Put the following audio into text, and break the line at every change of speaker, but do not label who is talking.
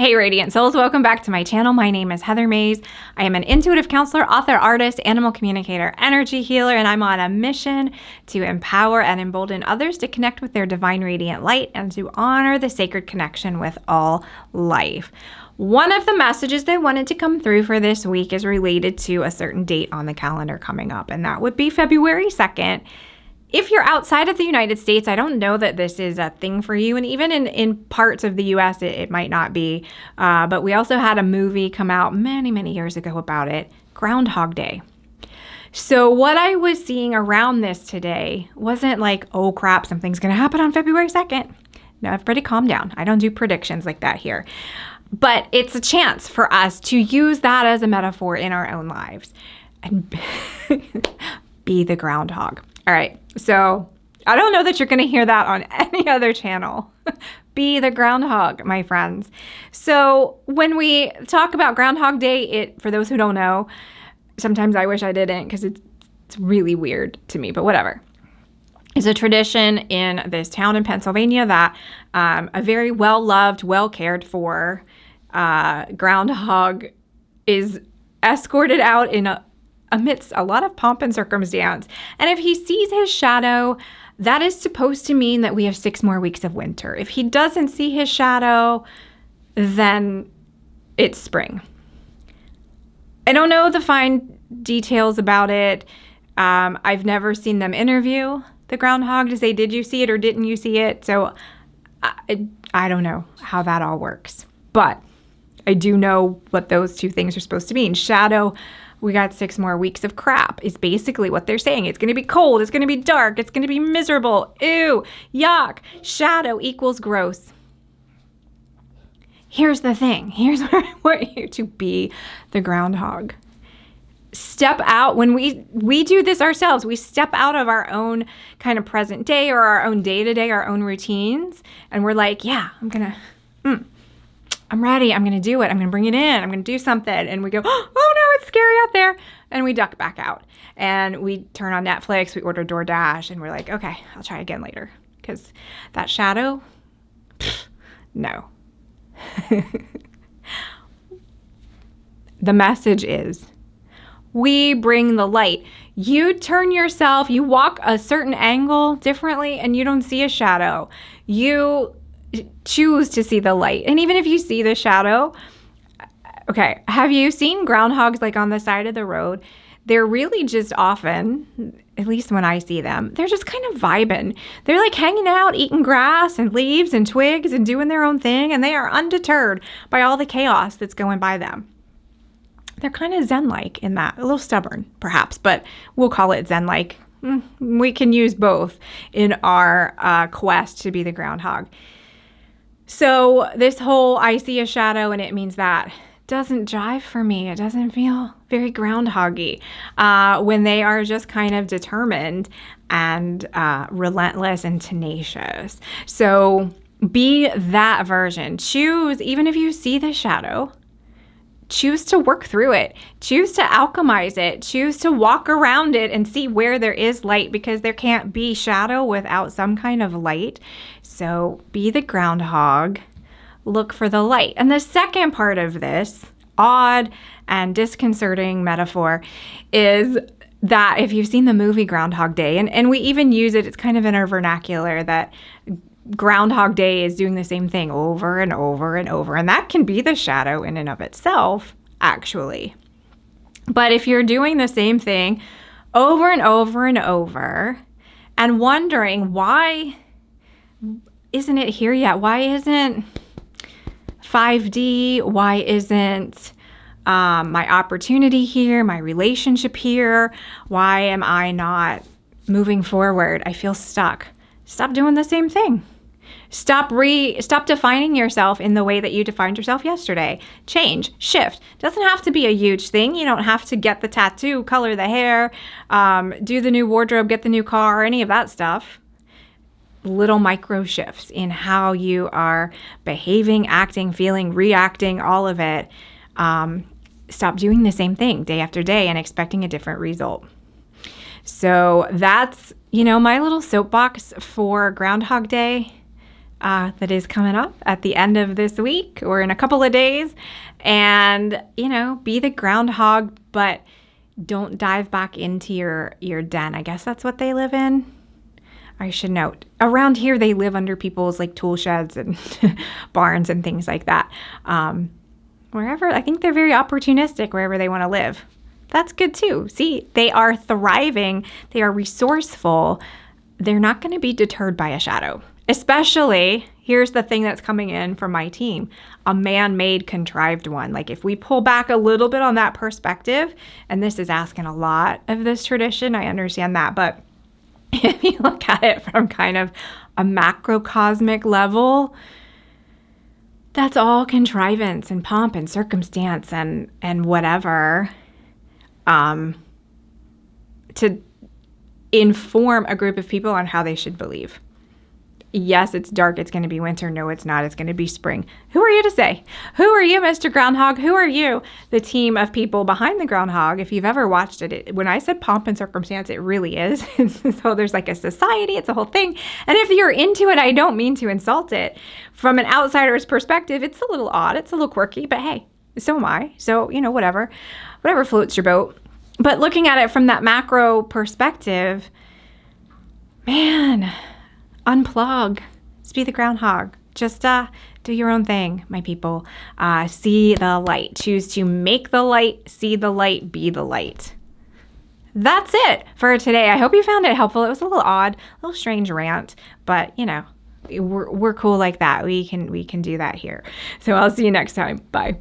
Hey Radiant Souls, welcome back to my channel. My name is Heather Mays. I am an intuitive counselor, author, artist, animal communicator, energy healer, and I'm on a mission to empower and embolden others to connect with their divine radiant light and to honor the sacred connection with all life. One of the messages that wanted to come through for this week is related to a certain date on the calendar coming up, and that would be February 2nd. If you're outside of the United States, I don't know that this is a thing for you. And even in parts of the US, it might not be. But we also had a movie come out many, many years ago about it, Groundhog Day. So what I was seeing around this today wasn't like, oh crap, something's going to happen on February 2nd. No, everybody calm down. I don't do predictions like that here. But it's a chance for us to use that as a metaphor in our own lives and be the groundhog. All right, so I don't know that you're going to hear that on any other channel. Be the groundhog, my friends. So when we talk about Groundhog Day, for those who don't know, sometimes I wish I didn't because it's really weird to me, but whatever. It's a tradition in this town in Pennsylvania that a very well-loved, well-cared for groundhog is escorted out amidst a lot of pomp and circumstance. And if he sees his shadow, that is supposed to mean that we have 6 more weeks of winter. If he doesn't see his shadow, then it's spring. I don't know the fine details about it. I've never seen them interview the groundhog to say, did you see it or didn't you see it? So I don't know how that all works. But I do know what those two things are supposed to mean. Shadow, we got 6 more weeks of crap is basically what they're saying. It's going to be cold. It's going to be dark. It's going to be miserable. Ew, yuck. Shadow equals gross. Here's the thing. Here's where I want you to be the groundhog. Step out. When we do this ourselves, we step out of our own kind of present day or our own day-to-day, our own routines. And we're like, yeah, I'm ready. I'm going to do it. I'm going to bring it in. I'm going to do something. And we go, oh no, it's scary out there. And we duck back out and we turn on Netflix. We order DoorDash and we're like, okay, I'll try again later. Because that shadow, no. The message is we bring the light. You turn yourself, you walk a certain angle differently and you don't see a shadow. You choose to see the light. And even if you see the shadow, okay, have you seen groundhogs like on the side of the road? They're really just often, at least when I see them, they're just kind of vibing. They're like hanging out, eating grass and leaves and twigs and doing their own thing. And they are undeterred by all the chaos that's going by them. They're kind of zen-like in that, a little stubborn perhaps, but we'll call it zen-like. We can use both in our quest to be the groundhog. So this whole I see a shadow and it means that doesn't jive for me. It doesn't feel very groundhoggy when they are just kind of determined and relentless and tenacious. So be that version. Choose, even if you see the shadow, choose to work through it. Choose to alchemize it. Choose to walk around it and see where there is light because there can't be shadow without some kind of light. So be the groundhog. Look for the light. And the second part of this odd and disconcerting metaphor is that if you've seen the movie Groundhog Day, and we even use it, it's kind of in our vernacular that Groundhog Day is doing the same thing over and over and over. And that can be the shadow in and of itself, actually. But if you're doing the same thing over and over and over and wondering, why isn't it here yet? Why isn't 5D? Why isn't my opportunity here, my relationship here? Why am I not moving forward? I feel stuck. Stop doing the same thing. Stop defining yourself in the way that you defined yourself yesterday. Change, shift. Doesn't have to be a huge thing. You don't have to get the tattoo, color the hair, do the new wardrobe, get the new car, any of that stuff. Little micro shifts in how you are behaving, acting, feeling, reacting, all of it. Stop doing the same thing day after day and expecting a different result. So that's, my little soapbox for Groundhog Day. that is coming up at the end of this week or in a couple of days. And, be the groundhog, but don't dive back into your den. I guess that's what they live in. I should note, around here, they live under people's like tool sheds and barns and things like that. Wherever, I think they're very opportunistic wherever they want to live. That's good too. See, they are thriving. They are resourceful. They're not going to be deterred by a shadow. Especially, here's the thing that's coming in from my team, a man-made contrived one. Like if we pull back a little bit on that perspective, and this is asking a lot of this tradition, I understand that, but if you look at it from kind of a macrocosmic level, that's all contrivance and pomp and circumstance and whatever to inform a group of people on how they should believe. Yes, it's dark. It's going to be winter. No, it's not. It's going to be spring. Who are you to say? Who are you, Mr. Groundhog? Who are you? The team of people behind the Groundhog. If you've ever watched it, when I said pomp and circumstance, it really is. So there's like a society. It's a whole thing. And if you're into it, I don't mean to insult it. From an outsider's perspective, it's a little odd. It's a little quirky, but hey, so am I. So, whatever floats your boat. But looking at it from that macro perspective, man, unplug. Just be the groundhog. Just do your own thing, my people. See the light. Choose to make the light, see the light, be the light. That's it for today. I hope you found it helpful. It was a little odd, a little strange rant, but we're cool like that. We can do that here. So I'll see you next time. Bye.